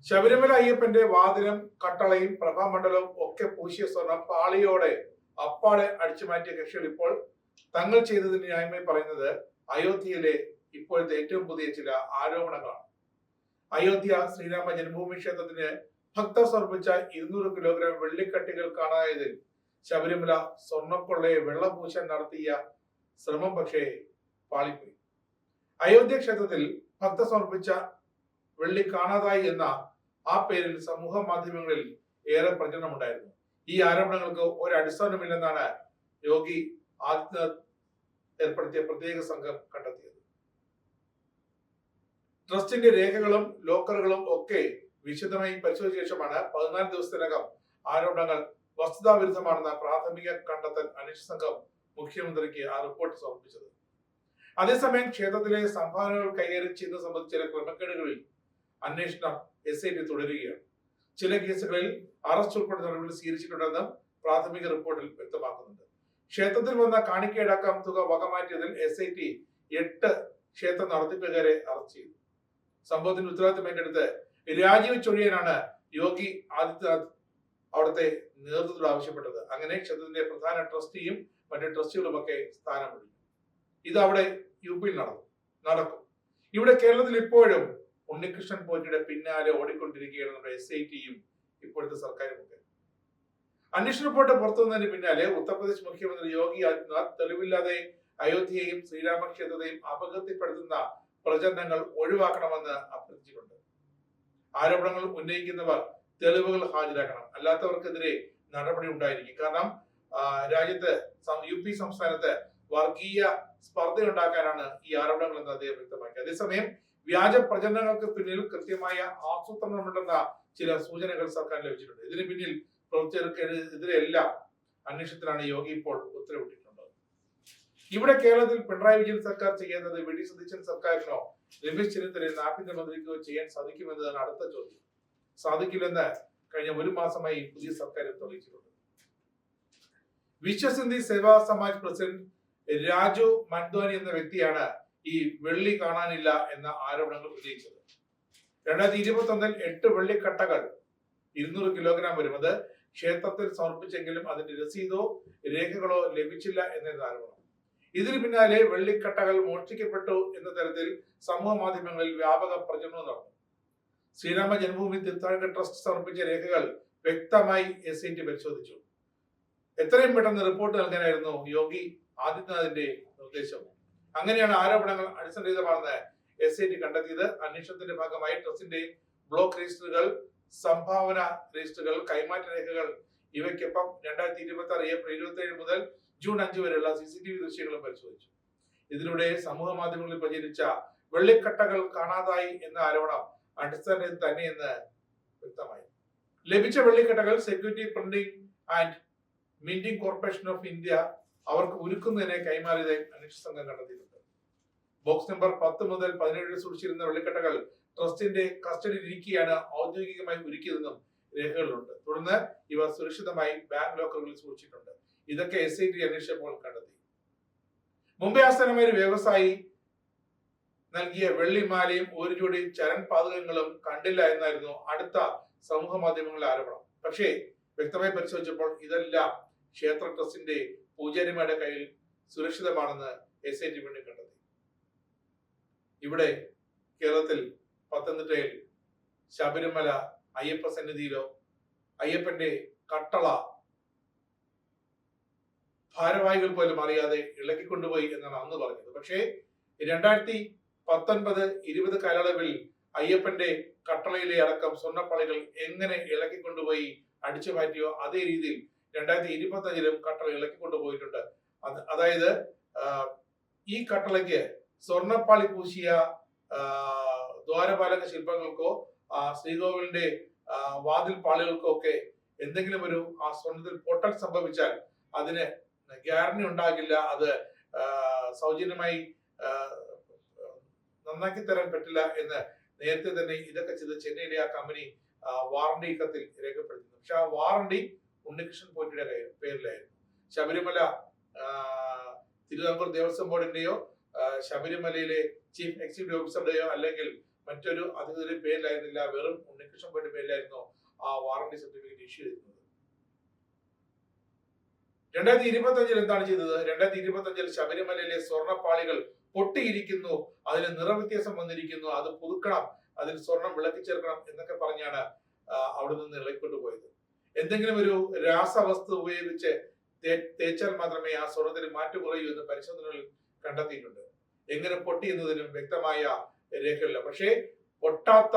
ശബരിമല അയ്യപ്പന്റെ വാതിലും കട്ടളയും പ്രഭാമണ്ഡലവും ഒക്കെ പൂശിയ സ്വർണം പാളിയോടെ അപ്പാടെ അടിച്ചുമാറ്റിയ കക്ഷികൾ ഇപ്പോൾ തങ്ങൾ ചെയ്തതിന് ന്യായമായി പറയുന്നത് അയോധ്യയിലെ ഇപ്പോഴത്തെ ഏറ്റവും പുതിയ ചില ആരോപണങ്ങളാണ്. അയോധ്യ ശ്രീരാമ ജന്മഭൂമി ക്ഷേത്രത്തിന് ഭക്തർ സമർപ്പിച്ച 200 കിലോഗ്രാം വെള്ളിക്കട്ടികൾ കാണാതായതിൽ ശബരിമല സ്വർണ്ണക്കൊള്ളയെ വെള്ളപൂശാൻ നടത്തിയ ശ്രമം പക്ഷേ പാളിപ്പോയി. അയോധ്യ ക്ഷേത്രത്തിൽ ഭക്തർ സമർപ്പിച്ച വെള്ളി കാണാതായി എന്ന ആ പേരിൽ സമൂഹ മാധ്യമങ്ങളിൽ ഏറെ പ്രചരണമുണ്ടായിരുന്നു. ഈ ആരോപണങ്ങൾക്ക് ഒരു അടിസ്ഥാനമില്ലെന്നാണ് യോഗി ആദിത്യനാഥ് ഏർപ്പെടുത്തിയ പ്രത്യേക സംഘം കണ്ടെത്തിയത്. ട്രസ്റ്റിന്റെ രേഖകളും ലോക്കറുകളും ഒക്കെ വിശദമായി പരിശോധിച്ച ശേഷമാണ് 14 ദിവസത്തിനകം ആരോപണങ്ങൾ വസ്തുതാവിരുദ്ധമാണെന്ന പ്രാഥമിക കണ്ടെത്തൽ അന്വേഷണ സംഘം മുഖ്യമന്ത്രിക്ക് ആ റിപ്പോർട്ട് സമർപ്പിച്ചത്. അതേസമയം ക്ഷേത്രത്തിലെ സംഭാവനകൾ കൈകാര്യം ചെയ്യുന്നത് സംബന്ധിച്ച ചില ക്രമക്കേടുകളിൽ അന്വേഷണം SIT തുടരുകയാണ്. ചില കേസുകളിൽ അറസ്റ്റ് ഉൾപ്പെടെ നടപടി സ്വീകരിച്ചിട്ടുണ്ടെന്നും പ്രാഥമിക റിപ്പോർട്ടിൽ വ്യക്തമാക്കുന്നുണ്ട്. ക്ഷേത്രത്തിൽ വന്ന കാണിക്കയടക്കം തുക വകമാറ്റിയതിൽ SIT 8 ക്ഷേത്ര നടത്തിപ്പുകാരെ അറസ്റ്റ് ചെയ്തു. സംഭവത്തിന്റെ ഉത്തരവാദിത്തം ഏറ്റെടുത്ത് രാജിവെച്ചൊഴിയാനാണ് യോഗി ആദിത്യനാഥ് അവിടുത്തെ നേതൃത്വത്തോട് ആവശ്യപ്പെട്ടത്. അങ്ങനെ ക്ഷേത്രത്തിന്റെ പ്രധാന ട്രസ്റ്റിയും മറ്റു ട്രസ്റ്റികളുമൊക്കെ സ്ഥാനമൊഴിഞ്ഞു. ഇത് അവിടെ UP നടക്കും. ഇവിടെ കേരളത്തിൽ ഇപ്പോഴും ഉണ്ണികൃഷ്ണൻ പോറ്റിയുടെ പിന്നാലെ ഓടിക്കൊണ്ടിരിക്കുകയാണ് നമ്മുടെ SITയും ഇപ്പോഴത്തെ സർക്കാരുമൊക്കെ. അന്വേഷണ റിപ്പോർട്ട് പുറത്തു വന്നതിന് പിന്നാലെ ഉത്തർപ്രദേശ് മുഖ്യമന്ത്രി യോഗി ആദിത്യനാഥ് തെളിവില്ലാതെ അയോധ്യയെയും ശ്രീരാമക്ഷേത്രത്തെയും അപകീർത്തിപ്പെടുത്തുന്ന പ്രചരണങ്ങൾ ഒഴിവാക്കണമെന്ന് അഭ്യർത്ഥിച്ചിട്ടുണ്ട്. ആരോപണങ്ങൾ ഉന്നയിക്കുന്നവർ തെളിവുകൾ ഹാജരാക്കണം, അല്ലാത്തവർക്കെതിരെ നടപടി ഉണ്ടായിരിക്കും. കാരണം രാജ്യത്ത് UP സംസ്ഥാനത്ത് വർഗീയ സ്പർദ്ധ ഉണ്ടാക്കാനാണ് ഈ ആരോപണങ്ങൾ എന്ന് അദ്ദേഹം വ്യക്തമാക്കി. അതേസമയം വ്യാജ പ്രചരണങ്ങൾക്ക് പിന്നിൽ കൃത്യമായ ആസൂത്രണമുണ്ടെന്ന ചില സൂചനകൾ സർക്കാർ ലഭിച്ചിട്ടുണ്ട്. ഇതിന് പിന്നിൽ പ്രവർത്തകർക്കെതിരെല്ലാം അന്വേഷണത്തിലാണ് യോഗി ഇപ്പോൾ ഉത്തരവിട്ടിട്ടുള്ളത്. ഇവിടെ കേരളത്തിൽ പിണറായി വിജയൻ സർക്കാർ ചെയ്യുന്നത് വി ഡി സതീശൻ സർക്കാരിനോ രമേശ് ചെന്നിത്തലയോ ആഭ്യന്തരമന്ത്രിക്കോ ചെയ്യാൻ സാധിക്കുമെന്നതാണ് അടുത്ത ചോദ്യം. സാധിക്കില്ലെന്ന് കഴിഞ്ഞ 1 മാസമായി പുതിയ സർക്കാർ തെളിയിച്ചിട്ടുണ്ട്. വിശ്വസിന്ദി സേവാ സമാജ് പ്രസിഡന്റ് രാജു മൻദ്വാനി എന്ന വ്യക്തിയാണ് ഈ വെള്ളി കാണാനില്ല എന്ന ആരോപണങ്ങൾ ഉന്നയിച്ചത്. 2021 8 വെള്ളിക്കട്ടകൾ 200 കിലോഗ്രാം വരും. അത് ക്ഷേത്രത്തിൽ സമർപ്പിച്ചെങ്കിലും അതിന്റെ രസീതോ രേഖകളോ ലഭിച്ചില്ല എന്നാണ് ആരോപണം. ഇതിന് പിന്നാലെ വെള്ളിക്കട്ടകൾ മോഷ്ടിക്കപ്പെട്ടു എന്ന തരത്തിൽ സമൂഹ മാധ്യമങ്ങളിൽ വ്യാപക പ്രചരണം നടന്നു. ശ്രീരാമ ജന്മഭൂമി തീർത്ഥാടക ട്രസ്റ്റ് സമർപ്പിച്ച രേഖകൾ വ്യക്തമായി SIT പരിശോധിച്ചു. എത്രയും പെട്ടെന്ന് റിപ്പോർട്ട് നൽകാനായിരുന്നു യോഗി ആദിത്യനാഥിന്റെ നിർദ്ദേശം. അങ്ങനെയാണ് ആരോപണങ്ങൾ അടിസ്ഥാനരഹിതമാണെന്ന് SIT കണ്ടെത്തിയത്. അന്വേഷണത്തിന്റെ ഭാഗമായി ട്രസ്റ്റിന്റെ ബ്ലോക്ക് രജിസ്റ്ററുകൾ, സംഭാവന രജിസ്റ്ററുകൾ, കൈമാറ്റ രേഖകൾ ഇവയ്ക്കൊപ്പം 2026 ഏപ്രിൽ 27 മുതൽ ജൂൺ 5 വരെയുള്ള CCTV ദൃശ്യങ്ങളും പരിശോധിച്ചു. ഇതിലൂടെ സമൂഹ മാധ്യമങ്ങളിൽ പ്രചരിച്ച വെള്ളിക്കട്ടകൾ കാണാതായി എന്ന ആരോപണം അടിസ്ഥാനത്തിൽ തന്നെയെന്ന് വ്യക്തമായി. ലഭിച്ച വെള്ളിക്കട്ടകൾ security printing and minting corporation of India അവർക്ക് ഉരുക്കുന്നതിനെ കൈമാറിയതായി അന്വേഷണ സംഘം കണ്ടെത്തിയിട്ടുണ്ട്. ബോക്സ് നമ്പർ 10 മുതൽ 17 സൂക്ഷിച്ചിരുന്ന വെള്ളിക്കട്ടകൾ ട്രസ്റ്റിന്റെ കസ്റ്റഡിയിൽ ഇരിക്കുകയാണ് ഔദ്യോഗികമായി ഒരുക്കിയതെന്നും രേഖകളിലുണ്ട്. തുടർന്ന് ഇവ സുരക്ഷിതമായി ബാങ്ക് ലോക്കറുകളിൽ സൂക്ഷിച്ചിട്ടുണ്ട്. ഇതൊക്കെ SIT അന്വേഷിച്ചപ്പോൾ കണ്ടെത്തി. മുംബൈ ആസ്ഥാനമായ ഒരു വ്യവസായി നൽകിയ വെള്ളിമാലയും ഒരു ജോഡി ചരൺ പാതകങ്ങളും കണ്ടില്ല എന്നായിരുന്നു അടുത്ത സമൂഹ മാധ്യമങ്ങളിലെ ആരോപണം. പക്ഷേ വ്യക്തമായി പരിശോധിച്ചപ്പോൾ ഇതെല്ലാം ക്ഷേത്ര ട്രസ്റ്റിന്റെ പൂജാരിമാരുടെ കയ്യിൽ സുരക്ഷിതമാണെന്ന് SIT വീണ്ടും കണ്ടെത്തി. ഇവിടെ കേരളത്തിൽ പത്തനംതിട്ടയിൽ ശബരിമല അയ്യപ്പ സന്നിധിയിലോ അയ്യപ്പന്റെ കട്ടള ഭാരവാഹികൾ പോലും അറിയാതെ ഇളക്കിക്കൊണ്ടുപോയി എന്നാണ് അന്ന് പറഞ്ഞത്. പക്ഷേ 2019-20 കാലയളവിൽ അയ്യപ്പന്റെ കട്ടളയിലെ അടക്കം സ്വർണ്ണപ്പളികൾ എങ്ങനെ ഇളക്കിക്കൊണ്ടുപോയി അടിച്ചു മാറ്റിയോ അതേ രീതിയിൽ 2025 കട്ടള ഇളക്കിക്കൊണ്ടുപോയിട്ടുണ്ട്. അതായത് ഈ കട്ടളയ്ക്ക് സ്വർണ്ണപ്പാളി പൂശിയ ദ്വാരപാലക ശില്പങ്ങൾക്കോ ശ്രീകോവിലിന്റെ വാതിൽ പാളികൾക്കോ ഒക്കെ എന്തെങ്കിലും ഒരു ആ സ്വർണ്ണത്തിൽ പൊട്ടൽ സംഭവിച്ചാൽ അതിന് ഗ്യാരണ്ടി ഉണ്ടാകില്ല, അത് സൗജന്യമായി നന്നാക്കി തരാൻ പറ്റില്ല എന്ന് നേരത്തെ തന്നെ ഇതൊക്കെ ചെയ്ത് ചെന്നൈയിലെ ആ കമ്പനി വാറണ്ടി കത്തിൽ രേഖപ്പെടുത്തുന്നു. പക്ഷെ ആ വാറണ്ടി ഉണ്ണികൃഷ്ണൻ പോറ്റിയുടെ പേരിലായിരുന്നു. ശബരിമല തിരുവിതാംകൂർ ദേവസ്വം ബോർഡിന്റെയോ ശബരിമലയിലെ ചീഫ് എക്സിക്യൂട്ടീവ് ഓഫീസറുടെയോ അല്ലെങ്കിൽ മറ്റൊരു അധികൃതരുടെ പേരിലായിരുന്നില്ല, വെറും ഉണ്ണികൃഷ്ണൻ പോയിട്ട് പേരിലായിരുന്നു ആ വാറണ്ടി സർട്ടിഫിക്കറ്റ് ഇഷ്യൂ ചെയ്തിരുന്നത്. 2025 എന്താണ് ചെയ്തത്? 2025 ശബരിമലയിലെ സ്വർണ്ണപ്പാളികൾ പൊട്ടിയിരിക്കുന്നു, അതിന് നിറവ്യത്യാസം വന്നിരിക്കുന്നു, അത് പുതുക്കണം, അതിൽ സ്വർണം വിളക്കി ചേർക്കണം എന്നൊക്കെ പറഞ്ഞാണ് അവിടെ നിന്ന് ഇളക്കൊണ്ടുപോയത്. എന്തെങ്കിലും ഒരു രാസവസ്തു ഉപയോഗിച്ച് തേച്ചാൽ മാത്രമേ ആ സ്വർണത്തിന് മാറ്റു കുറയൂ എന്ന് പരിശോധനകളിൽ കണ്ടെത്തിയിട്ടുണ്ട്. എങ്ങനെ പൊട്ടി എന്നതിനും വ്യക്തമായ രേഖയില്ല. പക്ഷേ പൊട്ടാത്ത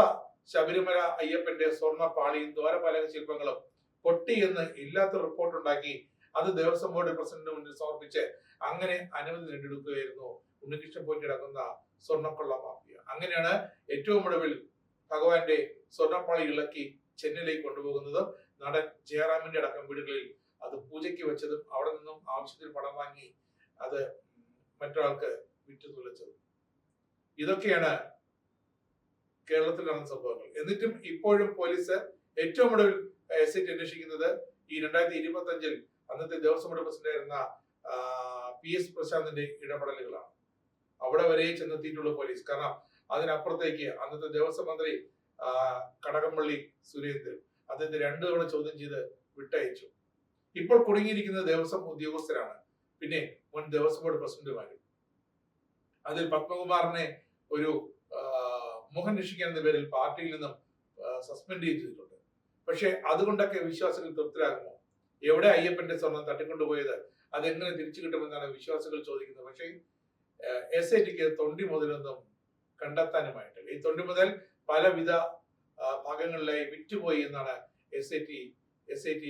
ശബരിമല അയ്യപ്പന്റെ സ്വർണ്ണ പാളിയും ദ്വാരപാലക ശില്പങ്ങളും പൊട്ടി എന്ന് ഇല്ലാത്ത റിപ്പോർട്ട് ഉണ്ടാക്കി അത് ദേവസ്വം ബോർഡ് പ്രസിഡന്റിന് മുന്നിൽ സമർപ്പിച്ച് അങ്ങനെ അനുമതി നേടിയെടുക്കുകയായിരുന്നു ഉണ്ണികൃഷ്ണൻ പോറ്റി അടങ്ങുന്ന സ്വർണ്ണക്കൊള്ള മാഫിയ. അങ്ങനെയാണ് ഏറ്റവും ഒടുവിൽ ഭഗവാന്റെ സ്വർണ്ണപ്പാളി ഇളക്കി ചെന്നൈയിലേക്ക് കൊണ്ടുപോകുന്നതും നടൻ ജയറാമിന്റെ അടക്കം വീടുകളിൽ അത് പൂജയ്ക്ക് വെച്ചതും അവിടെ നിന്നും ആവശ്യത്തിന് പണം വാങ്ങി അത് മറ്റൊരാൾക്ക് വിറ്റു തുലച്ചതും. ഇതൊക്കെയാണ് കേരളത്തിൽ നടന്ന സംഭവങ്ങൾ. എന്നിട്ടും ഇപ്പോഴും പോലീസ് ഏറ്റവും ഒടുവിൽ SIT അന്വേഷിക്കുന്നത് ഈ 2025 അന്നത്തെ ദേവസ്വം ബോർഡ് പ്രസിഡന്റായിരുന്ന PS പ്രശാന്തിന്റെ ഇടപെടലുകളാണ്. അവിടെ വരെ ചെന്നെത്തിയിട്ടുള്ള പോലീസ്. കാരണം അതിനപ്പുറത്തേക്ക് അന്നത്തെ ദേവസ്വം മന്ത്രി കടകംപള്ളി സുരേന്ദ്രൻ അദ്ദേഹത്തെ 2 തവണ ചോദ്യം ചെയ്ത് വിട്ടയച്ചു. ഇപ്പോൾ കുടുങ്ങിയിരിക്കുന്നത് ദേവസ്വം ഉദ്യോഗസ്ഥരാണ്, പിന്നെ മുൻ ദേവസ്വം ബോർഡ് പ്രസിഡന്റുമാരും. അതിൽ പത്മകുമാറിനെ ഒരു മുഖം രക്ഷിക്കാൻ എന്ന പേരിൽ പാർട്ടിയിൽ നിന്നും സസ്പെൻഡ് ചെയ്തിട്ടുണ്ട്. പക്ഷെ അതുകൊണ്ടൊക്കെ വിശ്വാസികൾ തൃപ്തരാകുമോ? എവിടെ അയ്യപ്പന്റെ സ്വർണം തട്ടിക്കൊണ്ടുപോയത്, അതെങ്ങനെ തിരിച്ചു കിട്ടുമെന്നാണ് വിശ്വാസികൾ ചോദിക്കുന്നത്. പക്ഷേ SITക്ക് തൊണ്ടി മുതലൊന്നും കണ്ടെത്താനുമായിട്ടില്ല. ഈ തൊണ്ടി മുതൽ പലവിധ ഭാഗങ്ങളിലായി വിറ്റുപോയി എന്നാണ് SIT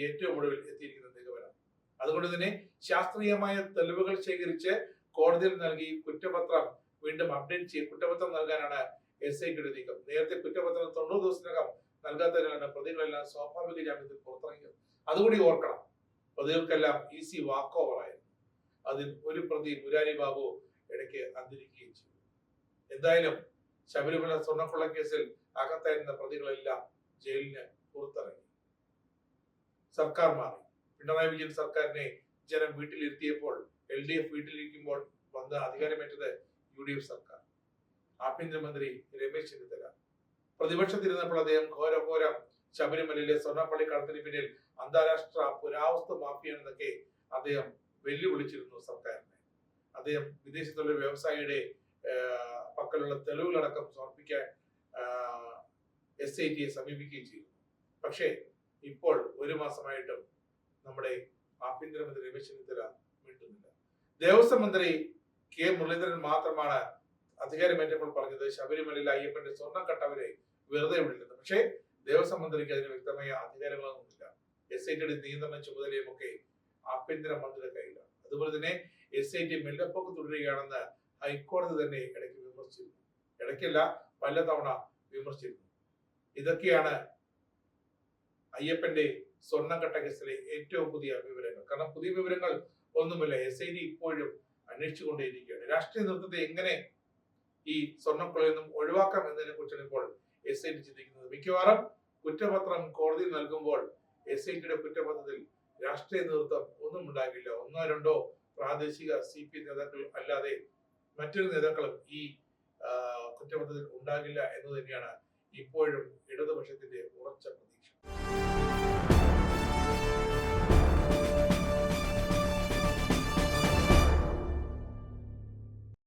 ഏറ്റവും ഒടുവിൽ എത്തിയിരിക്കുന്ന നിഗമനം. അതുകൊണ്ട് തന്നെ ശാസ്ത്രീയമായ തെളിവുകൾ ശേഖരിച്ച് കോടതിയിൽ നൽകി കുറ്റപത്രം വീണ്ടും അപ്ഡേറ്റ് ചെയ്ത് കുറ്റപത്രം നൽകാനാണ് SITയുടെ നീക്കം. നേരത്തെ കുറ്റപത്രം 90 ദിവസത്തിനകം നൽകാത്തതിനാണ് പ്രതികളെല്ലാം സ്വാഭാവിക ജാമ്യത്തിൽ പുറത്തിറങ്ങിയത്. അതുകൂടി ഓർക്കണം. പ്രതികൾക്കെല്ലാം ഈസി വാക്ക് ഓവർ ആയിരുന്നു. അതിൽ ഒരു പ്രതി മുരാരി ബാബു ഇടയ്ക്ക് അന്തരിക്കുകയും ചെയ്തു. എന്തായാലും ശബരിമല സ്വർണ്ണക്കൊള്ള കേസിൽ അകത്തായിരുന്ന പ്രതികളെല്ലാം ജയിലിന് പുറത്തിറങ്ങി. സർക്കാർ മാറി. പിണറായി വിജയൻ സർക്കാരിനെ ജനം വീട്ടിലിരുത്തിയപ്പോൾ LDF വീട്ടിലിരിക്കുമ്പോൾ വന്ന് അധികാരമേറ്റത് UDF സർക്കാർ. ആഭ്യന്തരമന്ത്രി രമേശ് ചെന്നിത്തല പ്രതിപക്ഷത്തിരുന്നപ്പോൾ അദ്ദേഹം ഘോരഘോരം ശബരിമലയിലെ സ്വർണ്ണപ്പള്ളി കടത്തിന് പിന്നിൽ അന്താരാഷ്ട്ര പുരാവസ്തു മാഫിയാണെന്നൊക്കെ അദ്ദേഹം വെല്ലുവിളിച്ചിരുന്നു സർക്കാരിനെ. അദ്ദേഹം വിദേശത്തുള്ള വ്യവസായിയുടെ പക്കലുള്ള തെളിവുകളടക്കം സമർപ്പിക്കാൻ SITയെ സമീപിക്കുകയും ചെയ്തു. പക്ഷേ ഇപ്പോൾ 1 മാസമായിട്ടും നമ്മുടെ ആഭ്യന്തരമന്ത്രി രമേശ് ചെന്നിത്തല മിണ്ടുന്നില്ല. ദേവസ്വം മന്ത്രി K മുരളീധരൻ മാത്രമാണ് അധികാരമേറ്റപ്പോൾ പറഞ്ഞത് ശബരിമലയിലെ അയ്യപ്പന്റെ സ്വർണ്ണം കട്ടവരെ വെറുതെ വിടില്ലെന്ന്. പക്ഷേ ദേവസ്വം മന്ത്രിക്ക് അതിന് വ്യക്തമായ അധികാരങ്ങളൊന്നുമില്ല. SITയുടെ നിയന്ത്രണ ചുമതലയും ഒക്കെ ആഭ്യന്തര മന്ത്രിയുടെ കയ്യിലാണ്. അതുപോലെ തന്നെ SIT മെല്ലപ്പൊക്കെ തുടരുകയാണെന്ന് ഹൈക്കോടതി തന്നെ ഇടയ്ക്ക് വിമർശിച്ചിരുന്നു. ഇടയ്ക്കല്ല, പലതവണ വിമർശിച്ചിരുന്നു. ഇതൊക്കെയാണ് അയ്യപ്പന്റെ സ്വർണ്ണക്കട്ട കേസിലെ ഏറ്റവും പുതിയ വിവരങ്ങൾ. കാരണം പുതിയ വിവരങ്ങൾ ഒന്നുമില്ല. SIT ഇപ്പോഴും അന്വേഷിച്ചുകൊണ്ടേയിരിക്കുകയാണ്. രാഷ്ട്രീയ നേതൃത്വത്തെ എങ്ങനെ ഈ സ്വർണ്ണക്കൊള്ളയിൽ നിന്നും ഒഴിവാക്കാം എന്നതിനെ കുറിച്ചാണ് ഇപ്പോൾ SIT ചിന്തിക്കുന്നത്. മിക്കവാറും കുറ്റപത്രം കോടതിയിൽ നൽകുമ്പോൾ SITയുടെ കുറ്റപത്രത്തിൽ രാഷ്ട്രീയ നേതൃത്വം ഒന്നും ഉണ്ടാകില്ല. 1-2 പ്രാദേശിക CPM നേതാക്കൾ അല്ലാതെ മറ്റൊരു നേതാക്കളും ഈ കുറ്റപത്രത്തിൽ ഉണ്ടാകില്ല എന്ന് തന്നെയാണ് ഇപ്പോഴും ഇടതുപക്ഷത്തിന്റെ ഉറച്ച പ്രതീക്ഷ.